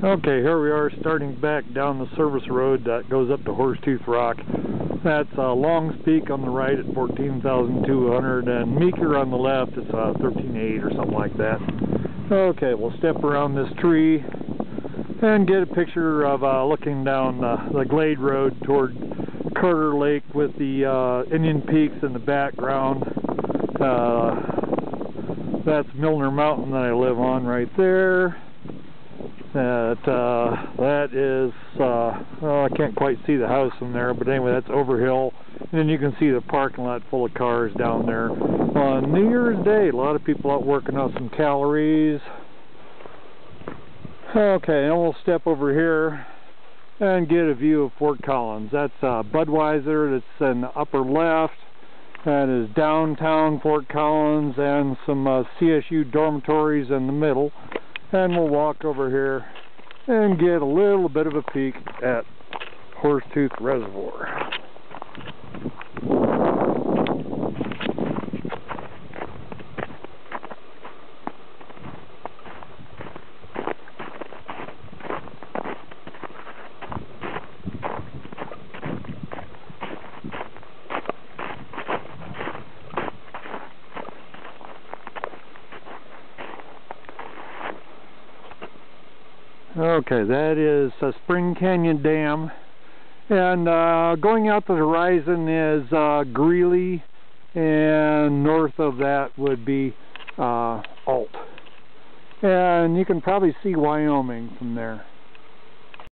Okay, here we are starting back down the service road that goes up to Horsetooth Rock. That's Long's Peak on the right at 14,200 and Meeker on the left, it's 13,800 or something like that. Okay, we'll step around this tree and get a picture of looking down the Glade Road toward Carter Lake with the Indian Peaks in the background. That's Milner Mountain that I live on right there. That is, well, I can't quite see the house from there, but anyway, that's Overhill. And then you can see the parking lot full of cars down there. On New Year's Day, a lot of people out working on some calories. Okay, and we'll step over here and get a view of Fort Collins. That's Budweiser, that's in the upper left. That is downtown Fort Collins and some CSU dormitories in the middle. And we'll walk over here and get a little bit of a peek at Horsetooth Reservoir. Okay, that is Spring Canyon Dam, and going out to the horizon is Greeley, and north of that would be Alt. And you can probably see Wyoming from there.